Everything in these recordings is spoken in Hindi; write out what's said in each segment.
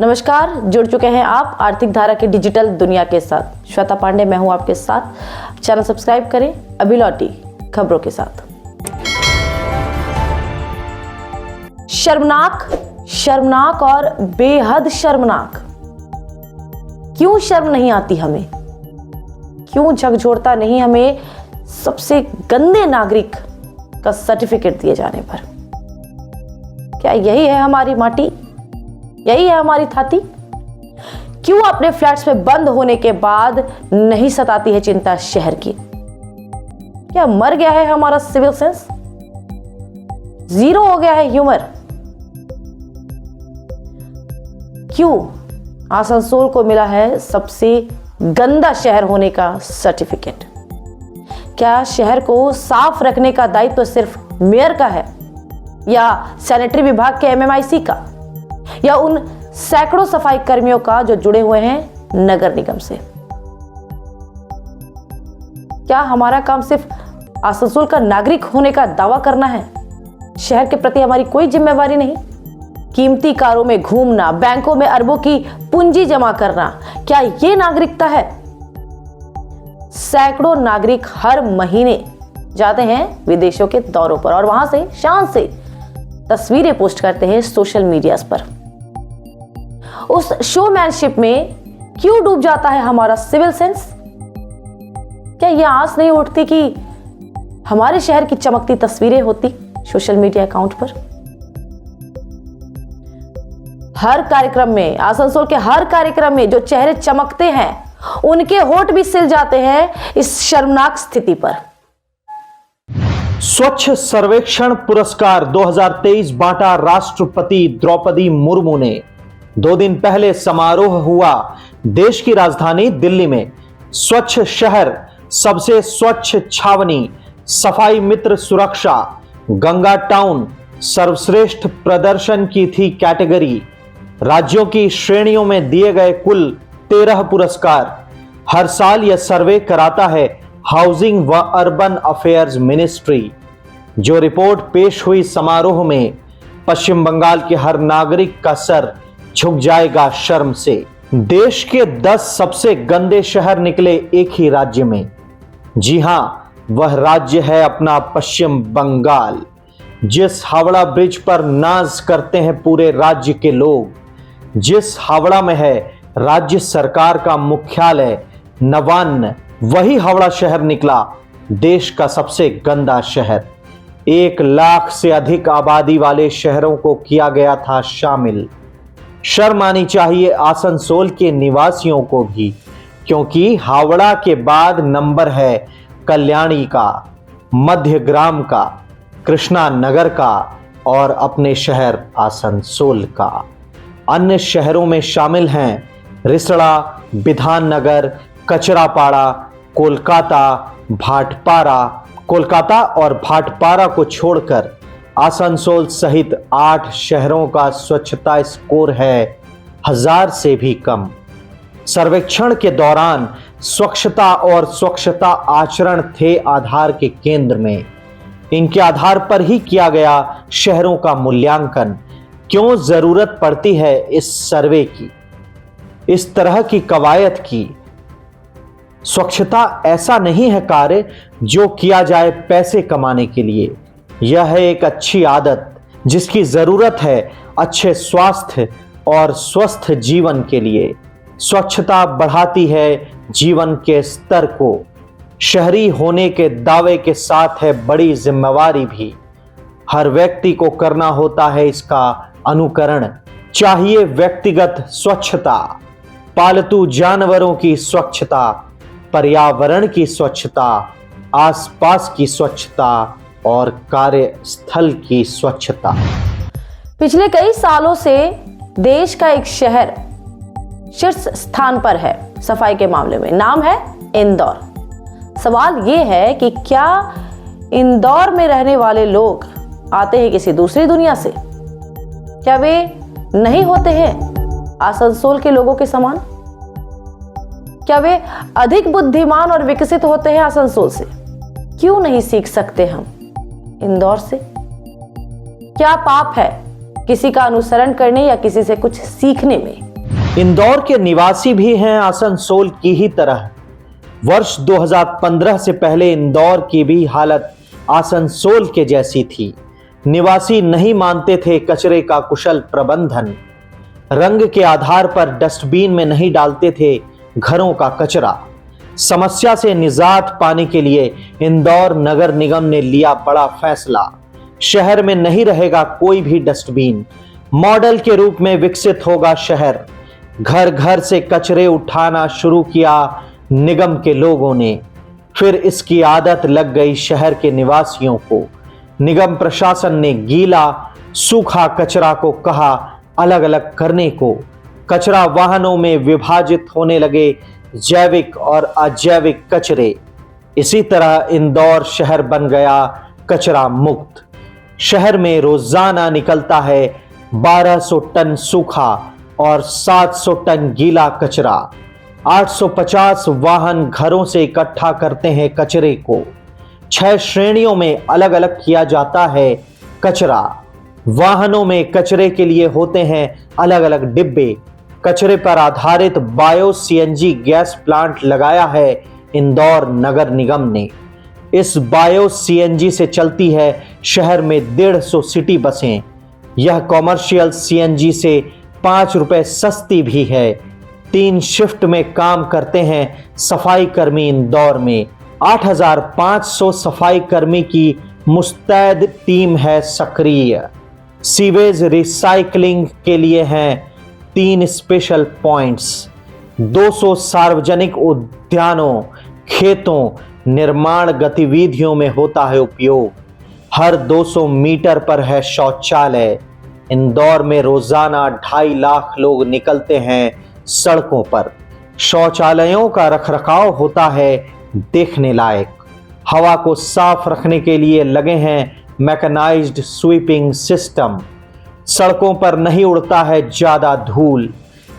नमस्कार, जुड़ चुके हैं आप आर्थिक धारा की डिजिटल दुनिया के साथ। श्वेता पांडे मैं हूं आपके साथ। चैनल सब्सक्राइब करें। अभी लौटी खबरों के साथ। शर्मनाक और बेहद शर्मनाक। क्यों शर्म नहीं आती हमें? क्यों झकझोरता नहीं हमें सबसे गंदे नागरिक का सर्टिफिकेट दिए जाने पर? क्या यही है हमारी माटी? यही है हमारी थाती? क्यों अपने फ्लैट्स में बंद होने के बाद नहीं सताती है चिंता शहर की? क्या मर गया है हमारा सिविल सेंस? जीरो हो गया है ह्यूमर? क्यों आसनसोल को मिला है सबसे गंदा शहर होने का सर्टिफिकेट? क्या शहर को साफ रखने का दायित्व तो सिर्फ मेयर का है, या सैनिटरी विभाग के एमएमआईसी का, या उन सैकड़ों सफाई कर्मियों का जो जुड़े हुए हैं नगर निगम से? क्या हमारा काम सिर्फ आसनसोल का नागरिक होने का दावा करना है? शहर के प्रति हमारी कोई जिम्मेवारी नहीं? कीमती कारों में घूमना, बैंकों में अरबों की पूंजी जमा करना, क्या यह नागरिकता है? सैकड़ों नागरिक हर महीने जाते हैं विदेशों के दौरों पर और वहां से शान से तस्वीरें पोस्ट करते हैं सोशल मीडिया पर। उस शोमैनशिप में क्यों डूब जाता है हमारा सिविल सेंस? क्या यह आस नहीं उठती कि हमारे शहर की चमकती तस्वीरें होती सोशल मीडिया अकाउंट पर? हर कार्यक्रम में, आसनसोल के हर कार्यक्रम में जो चेहरे चमकते हैं उनके होठ भी सिल जाते हैं इस शर्मनाक स्थिति पर। स्वच्छ सर्वेक्षण पुरस्कार 2023 बांटा राष्ट्रपति द्रौपदी मुर्मू ने। 2 दिन पहले समारोह हुआ देश की राजधानी दिल्ली में। स्वच्छ शहर, सबसे स्वच्छ छावनी, सफाई मित्र सुरक्षा, गंगा टाउन सर्वश्रेष्ठ प्रदर्शन की थी कैटेगरी। राज्यों की श्रेणियों में दिए गए कुल 13 पुरस्कार। हर साल यह सर्वे कराता है हाउसिंग व अर्बन अफेयर्स मिनिस्ट्री। जो रिपोर्ट पेश हुई समारोह में, पश्चिम बंगाल के हर नागरिक का सर झुक जाएगा शर्म से। देश के 10 सबसे गंदे शहर निकले एक ही राज्य में। जी हां, वह राज्य है अपना पश्चिम बंगाल। जिस हावड़ा ब्रिज पर नाज करते हैं पूरे राज्य के लोग, जिस हावड़ा में है राज्य सरकार का मुख्यालय नवान्न, वही हावड़ा शहर निकला देश का सबसे गंदा शहर। 1 लाख से अधिक आबादी वाले शहरों को किया गया था शामिल। शर्म आनी चाहिए आसनसोल के निवासियों को भी, क्योंकि हावड़ा के बाद नंबर है कल्याणी का, मध्यग्राम का, कृष्णा नगर का और अपने शहर आसनसोल का। अन्य शहरों में शामिल हैं रिसड़ा, विधाननगर, कचरापाड़ा, कोलकाता, भाटपारा। कोलकाता और भाटपारा को छोड़कर आसनसोल सहित 8 शहरों का स्वच्छता स्कोर है 1000 से भी कम। सर्वेक्षण के दौरान स्वच्छता और स्वच्छता आचरण थे आधार के केंद्र में। इनके आधार पर ही किया गया शहरों का मूल्यांकन। क्यों जरूरत पड़ती है इस सर्वे की, इस तरह की कवायद की? स्वच्छता ऐसा नहीं है कार्य जो किया जाए पैसे कमाने के लिए। यह है एक अच्छी आदत जिसकी जरूरत है अच्छे स्वास्थ्य और स्वस्थ जीवन के लिए। स्वच्छता बढ़ाती है जीवन के स्तर को। शहरी होने के दावे के साथ है बड़ी जिम्मेवारी भी। हर व्यक्ति को करना होता है इसका अनुकरण। चाहिए व्यक्तिगत स्वच्छता, पालतू जानवरों की स्वच्छता, पर्यावरण की स्वच्छता, आसपास की स्वच्छता और कार्यस्थल की स्वच्छता। पिछले कई सालों से देश का एक शहर शीर्ष स्थान पर है सफाई के मामले में। नाम है इंदौर। सवाल यह है कि क्या इंदौर में रहने वाले लोग आते हैं किसी दूसरी दुनिया से? क्या वे नहीं होते हैं आसनसोल के लोगों के समान? क्या वे अधिक बुद्धिमान और विकसित होते हैं आसनसोल से? क्यों नहीं सीख सकते हम इंदौर से? क्या पाप है किसी का अनुसरण करने या किसी से कुछ सीखने में? इंदौर के निवासी भी हैं आसनसोल की ही तरह। वर्ष 2015 से पहले इंदौर की भी हालत आसनसोल के जैसी थी। निवासी नहीं मानते थे कचरे का कुशल प्रबंधन। रंग के आधार पर डस्टबिन में नहीं डालते थे घरों का कचरा। समस्या से निजात पाने के लिए इंदौर नगर निगम ने लिया बड़ा फैसला। शहर में नहीं रहेगा कोई भी डस्टबिन। मॉडल के रूप में विकसित होगा शहर। घर घर से कचरे उठाना शुरू किया निगम के लोगों ने। फिर इसकी आदत लग गई शहर के निवासियों को। निगम प्रशासन ने गीला सूखा कचरा को कहा अलग अलग करने को। कचरा वाहनों में विभाजित होने लगे जैविक और अजैविक कचरे। इसी तरह इंदौर शहर बन गया कचरा मुक्त। शहर में रोजाना निकलता है 1200 टन सूखा और 700 टन गीला कचरा। 850 वाहन घरों से इकट्ठा करते हैं कचरे को। 6 श्रेणियों में अलग अलग किया जाता है कचरा। वाहनों में कचरे के लिए होते हैं अलग अलग डिब्बे। कचरे पर आधारित बायो सीएनजी गैस प्लांट लगाया है इंदौर नगर निगम ने। इस बायो सीएनजी से चलती है शहर में 150 सिटी बसें। यह कॉमर्शियल सीएनजी से 5 रुपए सस्ती भी है। 3 शिफ्ट में काम करते हैं सफाई कर्मी इंदौर में। 8500 सफाई कर्मी की मुस्तैद टीम है सक्रिय। सीवेज रिसाइकलिंग के लिए हैं 3 स्पेशल पॉइंट्स। 200 सार्वजनिक उद्यानों, खेतों, निर्माण गतिविधियों में होता है उपयोग। हर 200 मीटर पर है शौचालय। इंदौर में रोजाना 2.5 लाख लोग निकलते हैं सड़कों पर। शौचालयों का रखरखाव होता है देखने लायक। हवा को साफ रखने के लिए लगे हैं मैकेनाइज्ड स्वीपिंग सिस्टम। सड़कों पर नहीं उड़ता है ज्यादा धूल।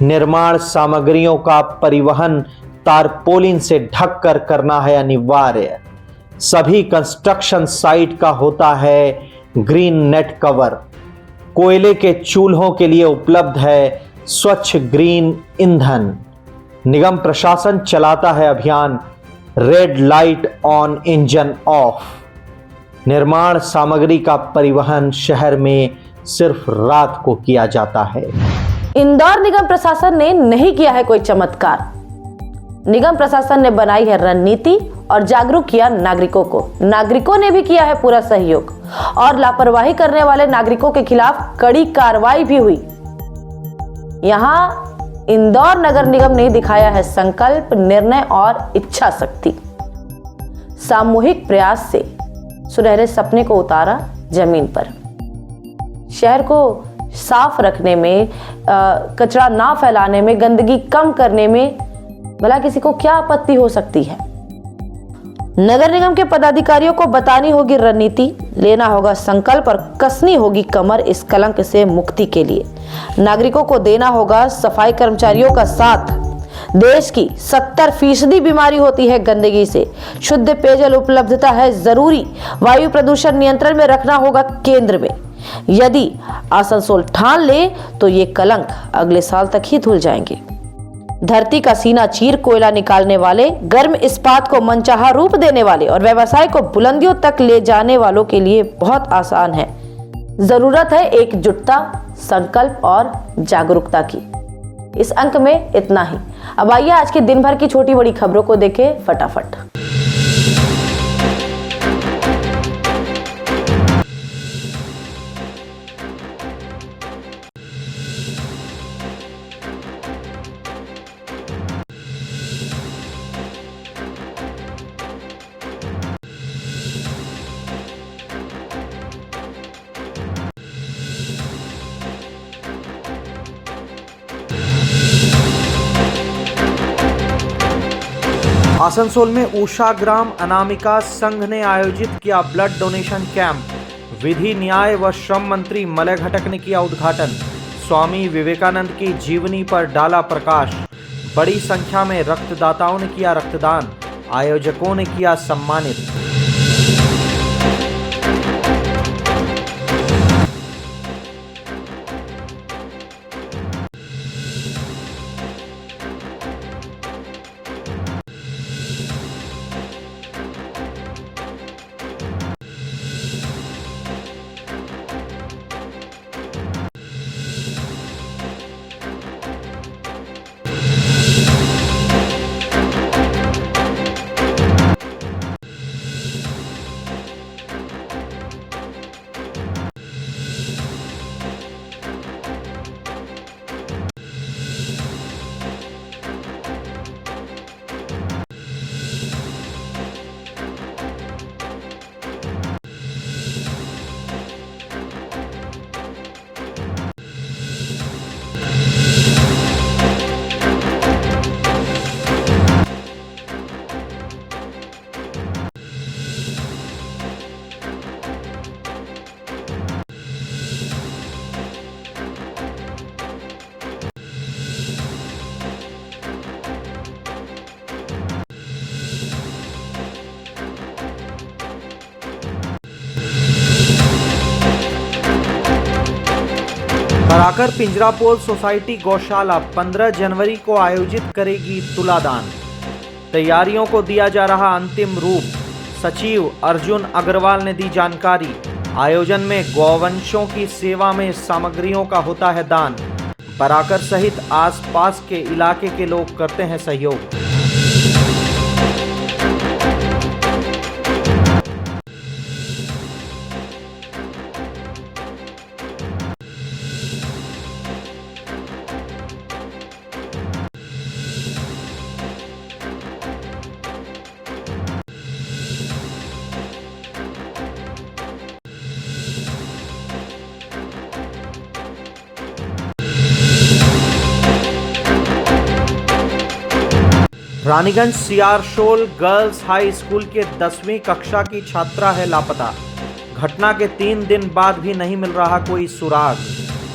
निर्माण सामग्रियों का परिवहन तारपोलिन से ढककर करना है अनिवार्य। सभी कंस्ट्रक्शन साइट का होता है ग्रीन नेट कवर। कोयले के चूल्हों के लिए उपलब्ध है स्वच्छ ग्रीन ईंधन। निगम प्रशासन चलाता है अभियान red light on engine of. निर्माण सामग्री का परिवहन शहर में सिर्फ रात को किया जाता है। इंदौर निगम प्रशासन ने नहीं किया है कोई चमत्कार। निगम प्रशासन ने बनाई है रणनीति और जागरूक किया नागरिकों को। नागरिकों ने भी किया है पूरा सहयोग और लापरवाही करने वाले नागरिकों के खिलाफ कड़ी कार्रवाई भी हुई। यहां इंदौर नगर निगम ने दिखाया है संकल्प, निर्णय और इच्छा शक्ति। सामूहिक प्रयास से सुनहरे सपने को उतारा जमीन पर। शहर को साफ रखने में, कचरा ना फैलाने में, गंदगी कम करने में भला किसी को क्या आपत्ति हो सकती है। नगर निगम के पदाधिकारियों को बतानी होगी रणनीति, लेना होगा संकल्प और कसनी होगी कमर इस कलंक से मुक्ति के लिए। नागरिकों को देना होगा सफाई कर्मचारियों का साथ। देश की 70% बीमारी होती है गंदगी से। शुद्ध पेयजल उपलब्धता है जरूरी। वायु प्रदूषण नियंत्रण में रखना होगा केंद्र में। यदि आसनसोल ठान ले तो ये कलंक अगले साल तक ही धुल जाएंगे। धरती का सीना चीर कोयला निकालने वाले, गर्म इस्पात को मनचाहा रूप देने वाले और व्यवसाय को बुलंदियों तक ले जाने वालों के लिए बहुत आसान है। जरूरत है एकजुटता, संकल्प और जागरूकता की। इस अंक में इतना ही। अब आइए आज के दिन भर की छोटी बड़ी खबरों को देखें फटाफट। आसनसोल में उषा ग्राम अनामिका संघ ने आयोजित किया ब्लड डोनेशन कैंप। विधि न्याय व श्रम मंत्री मलय घटक ने किया उद्घाटन। स्वामी विवेकानंद की जीवनी पर डाला प्रकाश। बड़ी संख्या में रक्तदाताओं ने किया रक्तदान। आयोजकों ने किया सम्मानित। बराकर पिंजरापोल सोसाइटी गौशाला 15 जनवरी को आयोजित करेगी तुलादान। तैयारियों को दिया जा रहा अंतिम रूप। सचिव अर्जुन अग्रवाल ने दी जानकारी। आयोजन में गौवंशों की सेवा में सामग्रियों का होता है दान। बराकर सहित आसपास के इलाके के लोग करते हैं सहयोग। रानीगंज सियारशोल गर्ल्स हाई स्कूल के 10वीं कक्षा की छात्रा है लापता। घटना के 3 दिन बाद भी नहीं मिल रहा कोई सुराग।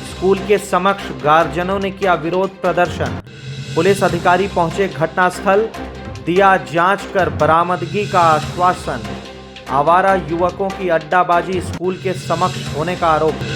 स्कूल के समक्ष गार्जियनों ने किया विरोध प्रदर्शन। पुलिस अधिकारी पहुंचे घटनास्थल, दिया जांच कर बरामदगी का आश्वासन। आवारा युवकों की अड्डाबाजी स्कूल के समक्ष होने का आरोप।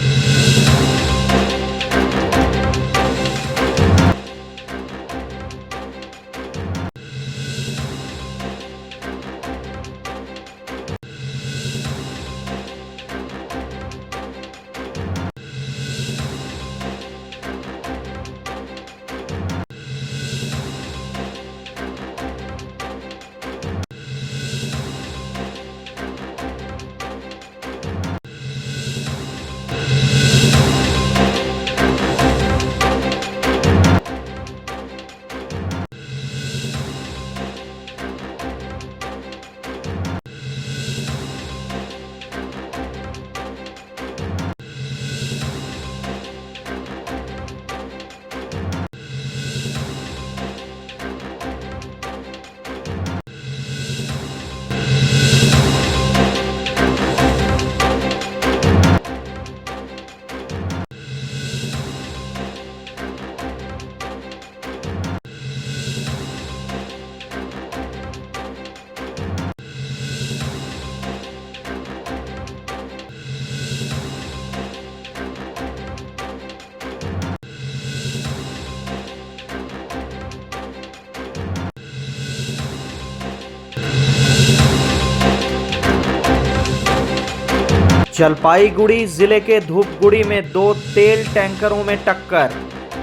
जलपाईगुड़ी जिले के धूपगुड़ी में 2 तेल टैंकरों में टक्कर।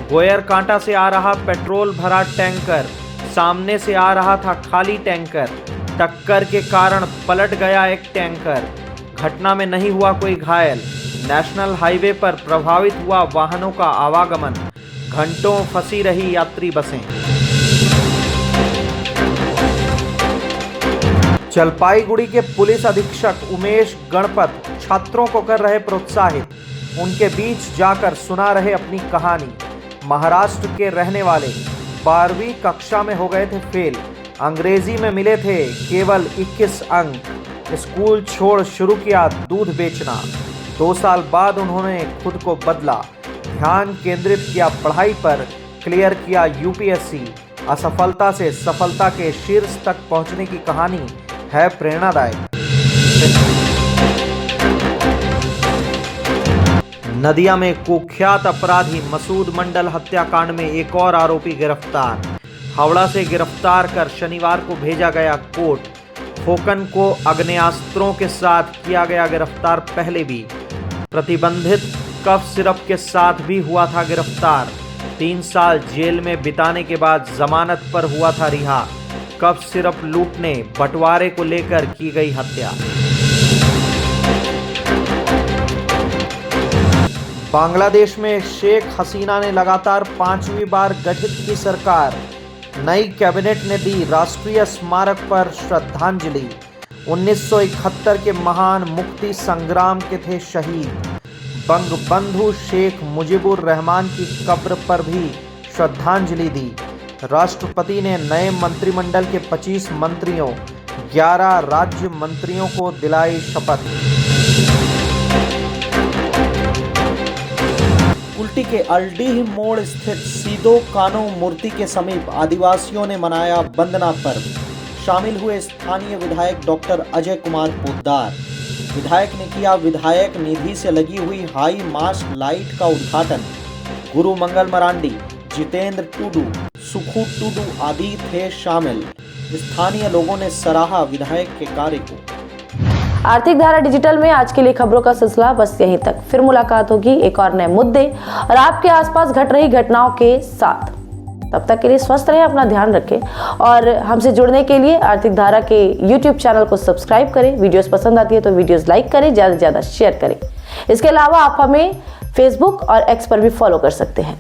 गोयर कांटा से आ रहा पेट्रोल भरा टैंकर, सामने से आ रहा था खाली टैंकर। टक्कर के कारण पलट गया एक टैंकर। घटना में नहीं हुआ कोई घायल। नेशनल हाईवे पर प्रभावित हुआ वाहनों का आवागमन। घंटों फंसी रही यात्री बसें। जलपाईगुड़ी के पुलिस अधीक्षक उमेश गणपत छात्रों को कर रहे प्रोत्साहित। उनके बीच जाकर सुना रहे अपनी कहानी। महाराष्ट्र के रहने वाले 12वीं कक्षा में हो गए थे फेल। अंग्रेजी में मिले थे केवल 21 अंक। स्कूल छोड़ शुरू किया दूध बेचना। 2 साल बाद उन्होंने खुद को बदला, ध्यान केंद्रित किया पढ़ाई पर, क्लियर किया यूपीएससी। असफलता से सफलता के शीर्ष तक पहुंचने की कहानी है प्रेरणादायक। नदिया में कुख्यात अपराधी मसूद मंडल हत्याकांड में एक और आरोपी गिरफ्तार। हावड़ा से गिरफ्तार कर शनिवार को भेजा गया कोर्ट। फोकन को आग्नेयास्त्रों के साथ किया गया गिरफ्तार। पहले भी प्रतिबंधित कफ सिरप के साथ भी हुआ था गिरफ्तार। 3 साल जेल में बिताने के बाद जमानत पर हुआ था रिहा। कफ सिरप लूटने बंटवारे को लेकर की गई हत्या। बांग्लादेश में शेख हसीना ने लगातार 5वीं बार गठित की सरकार। नई कैबिनेट ने दी राष्ट्रीय स्मारक पर श्रद्धांजलि। 1971 के महान मुक्ति संग्राम के थे शहीद। बंगबंधु शेख मुजीबुर रहमान की कब्र पर भी श्रद्धांजलि दी। राष्ट्रपति ने नए मंत्रिमंडल के 25 मंत्रियों, 11 राज्य मंत्रियों को दिलाई शपथ। कुल्टी के अल्डीह मोड़ स्थित सीदो कानो मूर्ति के समीप आदिवासियों ने मनाया वंदना पर्व। शामिल हुए स्थानीय विधायक डॉक्टर अजय कुमार पोद्दार। विधायक ने किया विधायक निधि से लगी हुई हाई मास्ट लाइट का उद्घाटन। गुरु मंगल मरांडी, जितेंद्र टुडू, सुखू टुडू आदि थे शामिल। स्थानीय लोगों ने सराहा विधायक के कार्य को। आर्थिक धारा डिजिटल में आज के लिए खबरों का सिलसिला बस यहीं तक। फिर मुलाकात होगी एक और नए मुद्दे और आपके आसपास घट रही घटनाओं के साथ। तब तक के लिए स्वस्थ रहें, अपना ध्यान रखें और हमसे जुड़ने के लिए आर्थिक धारा के YouTube चैनल को सब्सक्राइब करें। वीडियोस पसंद आती है तो वीडियोस लाइक करें, ज़्यादा से ज़्यादा शेयर करें। इसके अलावा आप हमें Facebook और X पर भी फॉलो कर सकते हैं।